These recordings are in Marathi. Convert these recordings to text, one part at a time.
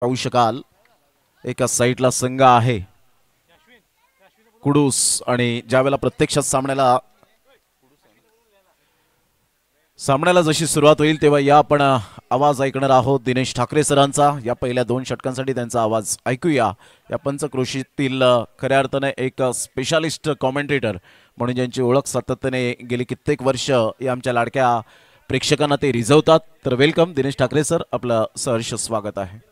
पाहू शकाल एका साईडला संघ आहे कुडूस आणि ज्यावेळेला प्रत्यक्षात सामन्याला जशी सुरुवात होईल तेव्हा या आपण आवाज ऐकणार आहोत दिनेश ठाकरे सरांचा. या पहिल्या 2 षटकांसाठी त्यांचा आवाज ऐकूया. या पंचक्रोशीतील खऱ्या अर्थाने एक स्पेशालिस्ट कॉमेंटेटर म्हणून ज्यांची ओळख सातत्याने गेली कित्येक वर्ष या आमच्या लाडक्या प्रेक्षकांना ते रिझवतात. तर वेलकम दिनेश ठाकरे सर, आपलं सहर्ष स्वागत आहे.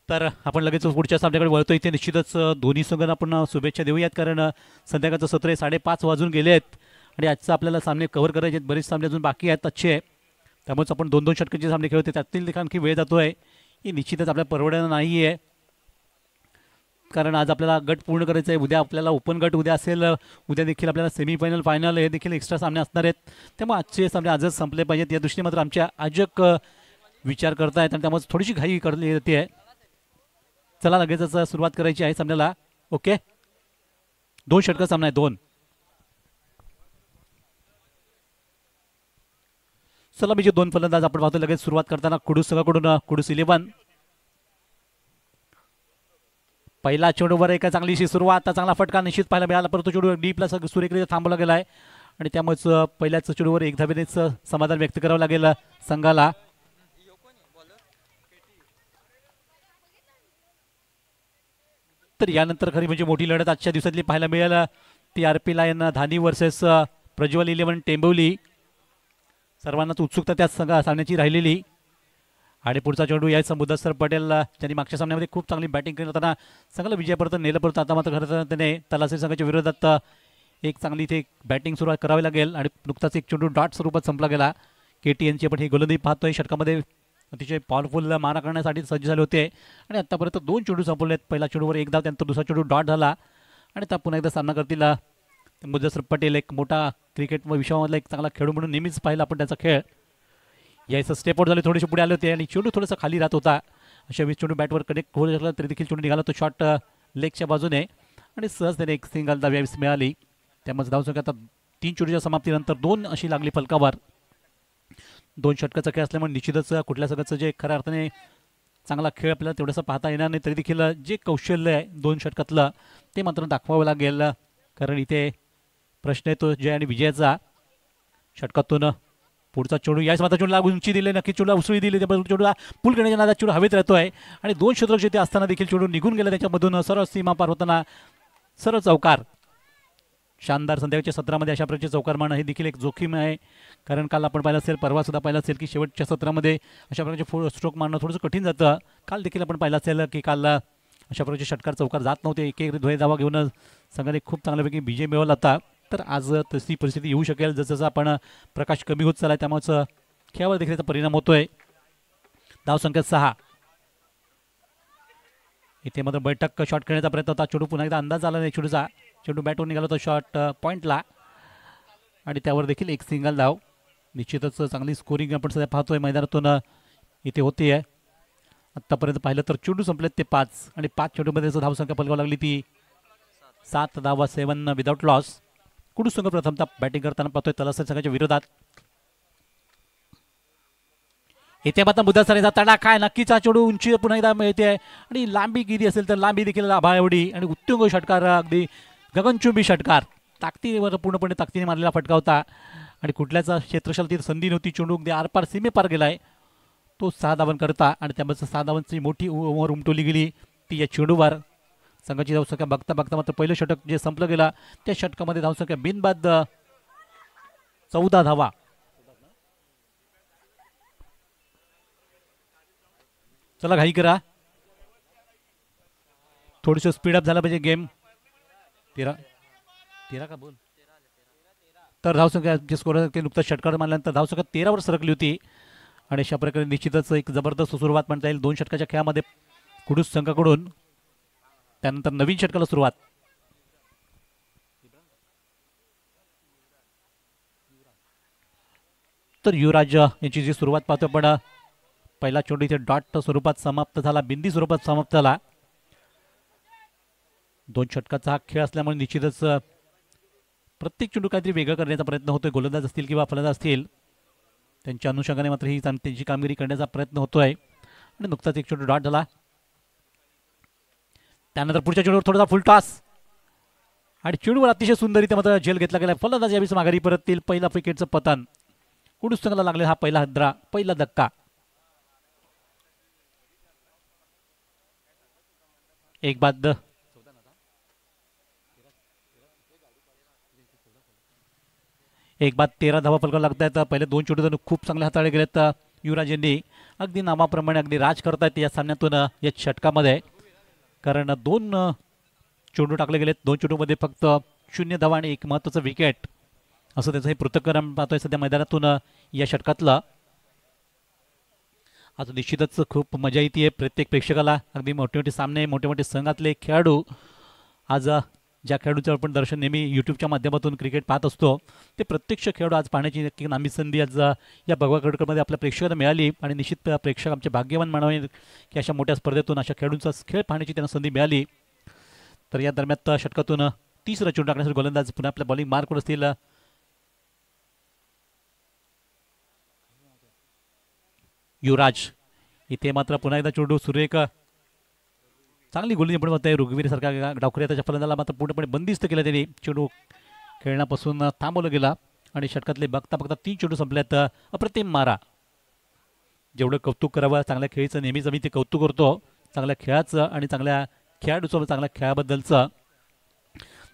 तर आपण लगेच पुढच्या सामन्याकडे वळतो. इथे निश्चितच दोन्ही संघांना आपण शुभेच्छा देऊयात, कारण संध्याकाळचं सत्र आहे, 5:30 वाजून गेले आहेत आणि आजचं आपल्याला सामने कव्हर करायचे आहेत. बरेच सामने अजून बाकी आहेत अच्छे, त्यामुळेच आपण 2-2 षटकांचे सामने खेळतो. त्यातील देखील आणखी वेळ जातो आहे, ही निश्चितच आपल्या परवडणं नाही आहे, कारण आज आपल्याला गट पूर्ण करायचं आहे. उद्या आपल्याला ओपन गट उद्या असेल, उद्या देखील आपल्याला सेमीफायनल फायनल हे देखील एक्स्ट्रा सामने असणार आहेत. त्यामुळे आजचे सामने आजच संपले पाहिजेत या दृष्टीने मात्र आमच्या आयोजक विचार करतायत आणि त्यामुळे थोडीशी घाई करली येते आहे. चला लगेचच सुरुवात करायची आहे सामन्याला. ओके, 2 षटक सामना आहे, 2. चला मी जे 2 फलंदाज आपण पाहतो लगेच सुरुवात करताना कुडूस संघाकडून कुडूस 11. पहिला चेंडूवर एका चांगलीशी सुरुवात, चांगला फटका निश्चित पाहायला मिळाला, परंतु चेंडू डीपला सुरेखरित्या थांबवला गेला आहे आणि त्यामुळेच पहिल्याच चेंडूवर एक धावेनेच समाधान व्यक्त करावं लागेल संघाला. तर यानंतर खरी म्हणजे मोठी लढत आजच्या दिवसातली पाहायला मिळेल. TRP लायन धानी वर्सेस प्रज्वल 11 टेंबवली. सर्वांनाच उत्सुकता त्या सामन्याची राहिलेली आणि पुढचा चेंडू यायचा मुदस्सर पटेल ज्यांनी मागच्या सामन्यामध्ये खूप चांगली बॅटिंग केली होताना संघाला विजयापर्यंत नेलं, परंतु आता मात्र खरं तर त्याने तलासरी संघाच्या विरोधात एक चांगली इथे बॅटिंग सुरुवात करावी लागेल आणि नुकताच एक चेंडू डॉट स्वरूपात संपला गेला. KTNची आपण ही गोलंदाजी पाहतोय, षटकामध्ये अतिशय पॉवरफुल मारा करण्यासाठी सज्ज झाले होते आणि आत्तापर्यंत 2 चेंडू संपवलेत. पहिला चेंडूवर एक धाव, त्यानंतर दुसरा चेंडू डॉट झाला आणि आता पुन्हा एकदा सामना करतील मुदस्सर पटेल. एक मोठा क्रिकेट विश्वामधला एक चांगला खेळू म्हणून नेहमीच पाहिला आपण त्याचा खेळ. यायचं स्टेप आउट झाले, थोडेसे पुढे आले होते आणि चेंडू थोडासा खाली राहत होता. अशा 20 चेंडू बॅटवर कनेक्ट होऊ शकला तरी देखील चेंडू निघाला तो शॉट लेगच्या बाजूने आणि सहज त्याने एक सिंगल धाव यावेळेस मिळाली. त्यामुळे धावसंख्या आता 3 चेंडूच्या समाप्तीनंतर 2 अशी लागली फलकावर. 2 षटकाचा खेळ असल्यामुळे निश्चितच कुठल्या संघाचं जे खऱ्या अर्थाने चांगला खेळ आपल्याला तेवढंसं पाहता येणार नाही, तरी देखील जे कौशल्य आहे 2 षटकातलं ते मात्र दाखवावं लागेल, कारण इथे प्रश्न येतो जय आणि विजयाचा. षटकातून पुढचा चेंडू याच मात्र चेंडूला उंची दिली, नक्की चेंडूला उसळी दिली, चेंडूला पूल करण्याच्या नादात चेंडू हवेत राहतो आहे आणि 2 क्षेत्ररक्षक ते असताना देखील चेंडू निघून गेला त्याच्यामधून. सरळ सीमा पार होताना सरळ चौकार. शानदार संध्याकाळच्या सत्रामध्ये अशा प्रकारचे चौकार मारणं हे देखील एक जोखीम आहे, कारण काल आपण पाहिलं असेल, परवा सुद्धा पाहिलं असेल की शेवटच्या सत्रामध्ये अशा प्रकारचे स्ट्रोक मारणं थोडंसं कठीण जातं. काल देखील आपण पाहिलं असेल की काल अशा प्रकारचे षटकार चौकार जात नव्हते, एक ध्वय धावा घेऊन संघाने खूप चांगल्यापैकी विजय मिळवला होता. तर आज तशी परिस्थिती येऊ शकेल, जसं आपण प्रकाश कमी होत चालला त्यामुळेच खेळावर देखील त्याचा परिणाम होतोय. धावसंख्या 6. इथे मात्र बैठक शॉट खेळण्याचा प्रयत्न होता, चेंडू पुन्हा एकदा अंदाज आला नाही चेंडूचा, चेंडू बॅटवर निघाला होता शॉट पॉईंटला आणि त्यावर देखील एक सिंगल धाव. निश्चितच चांगली स्कोरिंग आपण सध्या पाहतोय मैदानातून इथे होती आहे. आत्तापर्यंत पाहिलं तर चेंडू संपलेत ते 5 आणि 5 चेंडूमध्ये धावसंख्या फलकावं लागली ती 7 धावा, 7 विदाउट लॉस. कुडूस संघ प्रथमतः बॅटिंग करताना पाहतोय तलासरी संघाच्या विरोधात. इथे मात्र मुदस्सरीचा तडाखा आहे, नक्कीच हा चेंडू उंची पुन्हा एकदा मिळते आणि लांबी किती असेल तर लांबी देखील आभा एवढी आणि उत्तुंग षटकार, अगदी गगनचुंबी षटकार, ताकदीवर पूर्णपणे ताकदीने मारलेला फटका होता आणि कुठल्याच क्षेत्रशाल ती संधी नव्हती. चेंडू अगदी आरपार सीमेपार गेलाय तो 6 धावन करता आणि त्यामुळे 6 धावांची मोठी ओव्हर उमटवली गेली ती या चेंडूवर. संघाची धावसंख्या बघता बघता मात्र पहिलं षटक जे संपलं गेलं त्या षटकामध्ये धावसंख्या बिनबाद 14 धावा. चला घाई करा, थोडंसं स्पीडअप झालं पाहिजे गेम. 13 का बोल तर धावसंख्या स्कोर नुकताच षटकार मारल्यानंतर धावसंख्या 13वर सरकली होती आणि अशा प्रकारे निश्चितच एक जबरदस्त सुरुवात म्हणता येईल 2 षटकाच्या खेळामध्ये कुडूस संघाकडून. त्यानंतर नवीन षटकाला सुरुवात. तर युवराज यांची जी सुरुवात पाहतो आपण पहिला चेंडू इथे डॉट स्वरूपात समाप्त झाला, बिंदी स्वरूपात समाप्त झाला. 2 षटकाचा हा खेळ असल्यामुळे निश्चितच प्रत्येक चेंडू काहीतरी वेगळं करण्याचा प्रयत्न होतोय. गोलंदाज असतील किंवा फलंदाज असतील त्यांच्या अनुषंगाने मात्र ही त्यांची कामगिरी करण्याचा प्रयत्न होतोय आणि नुकताच एक चेंडू डॉट झाला. त्यानंतर पुढच्या चेंडूवर थोडासा फुल टॉस आणि चेंडूवर अतिशय सुंदर मात्र झेल घेतला गेला. फलंदाज यावेळी माघारी परततील. पहिला विकेटचं पतन कुडूस संघाला लागले. हा पहिला हद्रा, पहिला धक्का. एक बाद 13 धावा फलकावर लागत आहेत. पहिले 2 चेंडू खूप चांगले हाताळले गेलेत युवराज यांनी. अगदी नामाप्रमाणे अगदी राज करतायत या सामन्यातून या षटकामध्ये, कारण 2 चेंडू टाकले गेलेत. 2 चेंडूमध्ये फक्त 0 धावा आणि एक महत्त्वाचं विकेट असं त्याचं हे पृथक्करण पाहतोय सध्या मैदानातून या षटकातलं. आज निश्चितच खूप मजा येते प्रत्येक प्रेक्षकाला. अगदी मोठे मोठे सामने, मोठे मोठे संघातले खेळाडू, आज ज्या खेळाडूचं आपण दर्शन नेहमी यूट्यूबच्या माध्यमातून क्रिकेट पाहत असतो ते प्रत्यक्ष खेळाडू आज पाहण्याची नक्की नामी संधी आज या भगवा कडकडमध्ये आपल्या प्रेक्षकांना मिळाली आणि निश्चित प्रेक्षक आमचे भाग्यवान म्हणावे की अशा मोठ्या स्पर्धेतून अशा खेळाडूंचा खेळ पाहण्याची त्यांना संधी मिळाली. तर या दरम्यान षटकातून 30 चेंडू टाकण्यासाठी गोलंदाज पुन्हा आपल्या बॉलिंग मार्कवर असतील. युवराज इथे मात्र पुन्हा एकदा चेंडू सुरेख चांगली गोलंदाजी पण होत आहे. रघुवीर सारखा डावखुरी त्याच्या फलंदाला मात्र पूर्णपणे बंदिस्त केलं त्यांनी. चेंडू खेळण्यापासून थांबवलं गेला आणि षटकातले बघता बघता 3 चेंडू संपल्यात. अप्रतिम मारा. जेवढं कौतुक करावं चांगल्या खेळीचं नेहमीच आम्ही ते कौतुक करतो, चांगल्या खेळाचं आणि चांगल्या खेळाडूचं, चांगल्या खेळाबद्दलचं.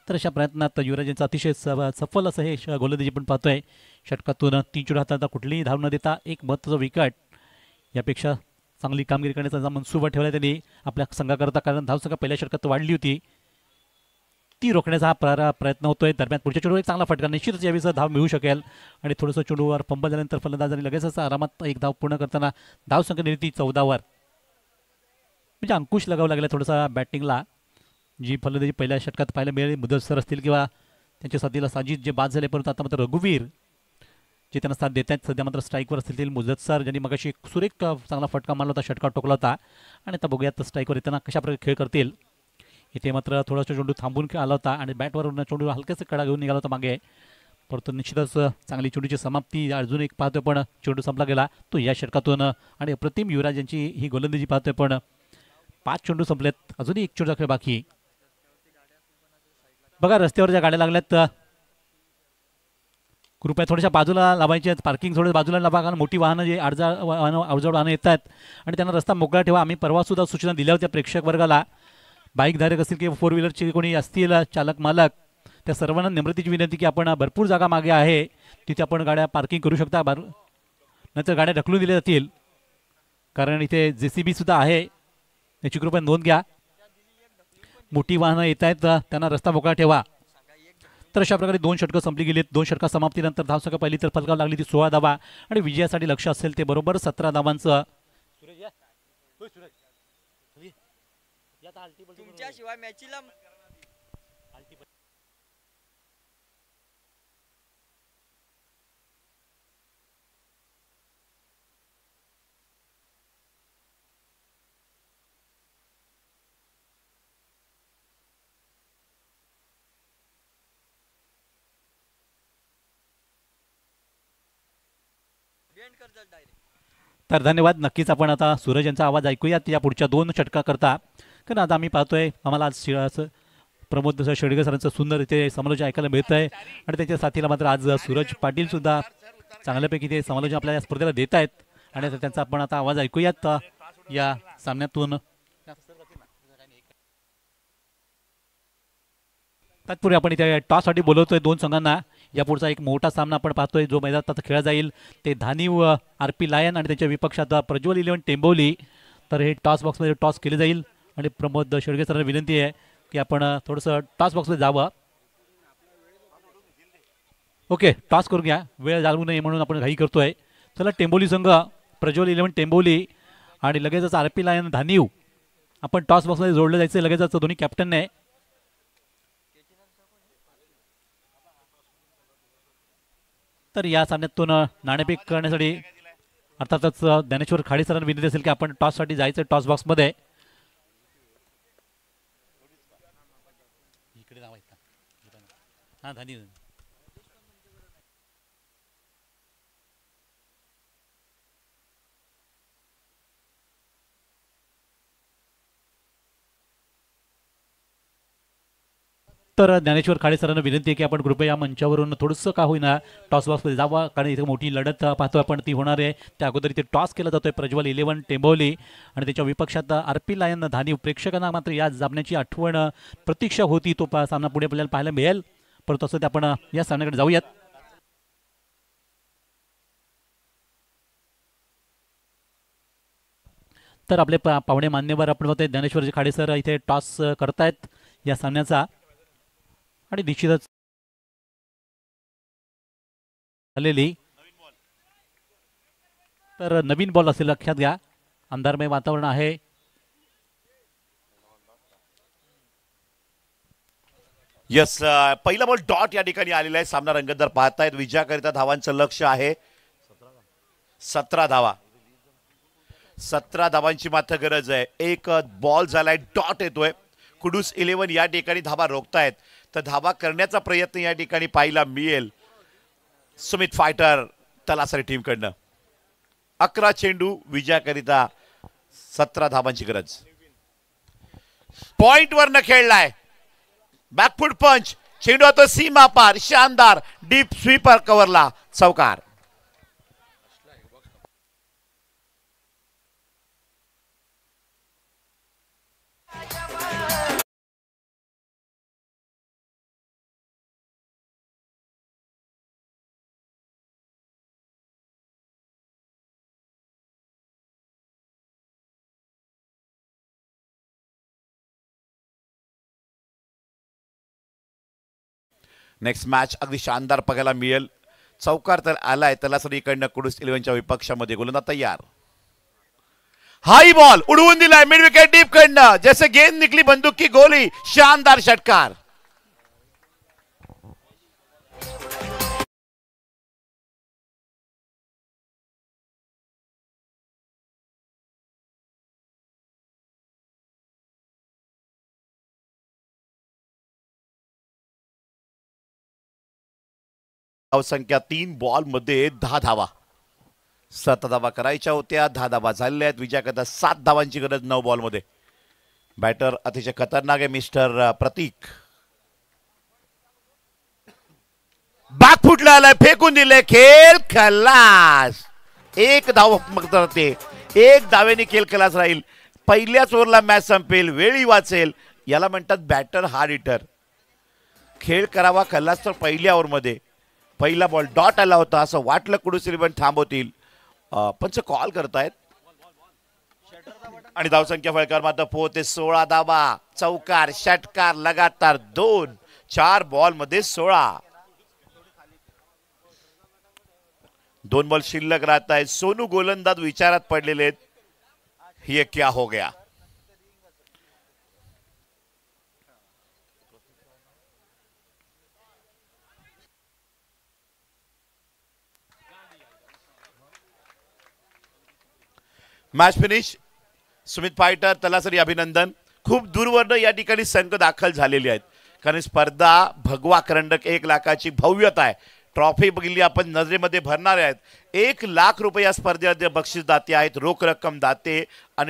तर अशा प्रयत्नात युवराज यांचं अतिशय सफल असं हे गोलंदाजी पण पाहतोय. षटकातून 3 चेंडू हातात कुठलीही धाव न देता एक महत्त्वाचं विकेट. यापेक्षा चांगली कामगिरी करण्याचा मनसुबा ठेवला त्यांनी आपल्या संघाकरता, कारण धावसंख्या पहिल्या षटकात वाढली होती ती रोखण्याचा हा प्रयत्न होतोय. दरम्यान पुढच्या चेंडूवर एक चांगला फटका, निश्चितच यावेळी धाव मिळू शकेल आणि थोडंसं चेंडूवर फंबल झाल्यानंतर फलंदाजांनी लगेचच आरामात एक धाव पूर्ण करताना धावसंख्या निर्मिती 14वर. म्हणजे अंकुश लगावं लागला थोडासा बॅटिंगला. जी फलंदाजी पहिल्या षटकात पाहायला मिळाली, मुदस्सर असतील किंवा त्यांच्या साथीला साजिद जे बाद झाले, परंतु आता मात्र रघुवीर जे त्यांना साथ देत आहेत सध्या मात्र स्ट्राईकवर असतील. मुजस्सर ज्यांनी मगाशी सुरेख चांगला फटका मारला होता, षटकार टोकला होता आणि आता बघूयात स्ट्राईकवर येताना कशा प्रकारे खेळ करतील. इथे मात्र थोडासा चेंडू थांबून आला होता आणि बॅटवरून चेंडू हलक्याचा कडा घेऊन निघाला होता मागे, परंतु निश्चितच चांगली चेंडूची समाप्ती अजून एक पाहतोय. पण चेंडू संपला गेला तो या षटकातून आणि अप्रतिम युवराज यांची ही गोलंदाजी पाहतोय. पण 5 चेंडू संपलेत, अजूनही एक चेंडू खेळ बाकी. बघा रस्त्यावर ज्या गाड्या लागल्यात कृपया थोड्याशा बाजूला लावायचे आहेत. पार्किंग थोडं बाजूला लावा, कारण मोठी वाहनं जे अवजड वाहनं येत आहेत आणि त्यांना रस्ता मोकळा ठेवा. आम्ही परवासुद्धा सूचना दिल्या होत्या प्रेक्षक वर्गाला, बाईकधारक असतील किंवा 4 व्हीलरचे कोणी असतील चालक मालक, त्या सर्वांना नम्रतेची विनंती की आपण भरपूर जागा मागे आहे तिथे आपण गाड्या पार्किंग करू शकता, नंतर गाड्या ढकलून दिल्या जातील, कारण इथे JCB सुद्धा आहे, याची कृपया नोंद घ्या. मोठी वाहनं येत आहेत त्यांना रस्ता मोकळा ठेवा. तर अशा प्रकारे 2 षटकं संपली गेलीत. 2 षटका समाप्तीनंतर धावसंख्या पहिली तर फलकावर लागली ती 16 धावा आणि विजयासाठी लक्ष असेल ते बरोबर 17 धावांचं. तुमच्याशिवाय मॅचीला तर धन्यवाद. नक्कीच आपण आता सूरज यांचा आवाज ऐकूयात या पुढच्या 2 षटका करता, कारण आता आम्ही पाहतोय आम्हाला आज प्रमोद शेडगे सरांचं सुंदर इथे समालोचन ऐकायला मिळत आहे आणि त्याच्या साथीला मात्र आज सूरज पाटील सुद्धा चांगल्यापैकी ते समालोचन आपल्या या स्पर्धेला देत आहेत आणि त्यांचा आपण आता आवाज ऐकूयात या सामन्यातून. तत्पूर्वी आपण इथे टॉससाठी बोलवतोय 2 संघांना. या पुढचा एक मोठा सामना आपण पाहतोय जो मैदानात आता खेळला जाईल, ते धानीव RP लायन आणि त्यांच्या विपक्षात प्रज्वल 11 टेंबोली. तर हे टॉस बॉक्समध्ये टॉस केले जाईल आणि प्रमोद शेडगे सरांना विनंती आहे की आपण थोडंसं टॉस बॉक्समध्ये जावं. ओके, टॉस करून घ्या, वेळ जाऊ नये म्हणून आपण घाई करतोय. चला, टेंबोली संघ, प्रज्वल 11 टेंबोली आणि लगेचच RP लायन धानीव, आपण टॉस बॉक्समध्ये जोडलं जायचं लगेचच दोन्ही कॅप्टनने. तर या सामन्यातून नाणेफेक करण्यासाठी अर्थातच ज्ञानेश्वर खाडे सरांना विनंती असेल की आपण टॉससाठी जायचं टॉस बॉक्समध्ये. इकडे हां धानीव. तर ज्ञानेश्वर खाडे सरांना विनंती आहे की आपण कृपया मंचावरून थोडंसं का होईना टॉस बॉक्समध्ये जावा, कारण इथे मोठी लढत पाहतो आपण ती होणार आहे. त्या अगोदर इथे टॉस केला जातोय प्रज्वल 11 टेंबोली आणि त्याच्या विपक्षात RP लायन धानीव. प्रेक्षकांना मात्र या सामन्याची आठवण प्रतीक्षा होती, तो सामना पुढे आपल्याला पाहायला मिळेल. परंतु असं ते आपण या सामन्याकडे जाऊयात. तर आपले पाहुणे मान्यवर आपण बघतोय ज्ञानेश्वरजी खाडे सर इथे टॉस करतायत या सामन्याचा आणि निश्चितच झालेली. तर नवीन बॉल असेल, लक्षात घ्या, अंधारमय वातावरण आहे. यस, पहिला बॉल डॉट या ठिकाणी आलेला आहे. सामना रंगतदार पाहतायत. विजयाकरिता धावांचं लक्ष आहे 17 धावा. 17 धावांची मात्र गरज आहे. एक बॉल झालाय, डॉट येतोय. कुडूस 11 या ठिकाणी धावा रोखतायत, तर धावा करण्याचा प्रयत्न या ठिकाणी पाहायला मिळेल सुमित फायटर तलासरी टीमकडनं. 11 चेंडू विजयाकरिता 17 धावांची गरज. पॉइंट वर न खेळलाय, बॅकफुट पंच, चेंडू आता सीमा पार, शानदार डीप स्वीपर कव्हरला, चौकार. नेक्स्ट मॅच अगदी शानदार बघायला मिळेल. चौकार तर आलाय तलासरीकडनं कुडूस 11च्या विपक्षामध्ये. गोलंदाज तयार. हाई बॉल उडवून दिलाय मिड विकेट डीप कडनं, जैसे गेंद निकली बंदूक की गोली. शानदार षटकार. धावसंख्या 3 बॉल मध्ये 10 धावा. 7 धावा करायच्या होत्या, 10 धावा झालेल्या आहेत. विजयाकरता 7 धावांची गरज 9 बॉल मध्ये. बॅटर अतिशय खतरनाक आहे मिस्टर प्रतीक. बॅक फुटला आलाय, फेकून दिले, खेळ खलास. एक धाव ते एक धावेने खेळ खलास राहील. पहिल्याच ओव्हरला मॅच संपेल, वेळी वाचेल. याला म्हणतात बॅटर हार्ड हिटर. खेळ करावा खलास तर पहिल्या ओव्हरमध्ये. पहिला बॉल डॉट आला होता, असं वाटलं कुडूस 11 थांबवतील. पंच कॉल करतायत आणि धावसंख्या फळकार मात्र पोहते 16 धावा. चौकार, षटकार लगातार 2. 4 बॉल मध्ये 16. 2 बॉल शिल्लक राहत आहेत. सोनू गोलंदाज विचारात पडलेले आहेत, ये क्या हो गया. Match finish. Sumit fighter Talasari अभिनंदन. खूप दूरवरनं या ठिकाणी संघ दाखल झालेले आहेत, कारण स्पर्धा भगवा करंडक 1 लाखाची भव्यता आहे. ट्रॉफी बघितली आपण नजरेमध्ये भरणार आहेत. 1 लाख रुपये या स्पर्धेमध्ये बक्षीस दाते आहेत, रोख रक्कम दाते आणि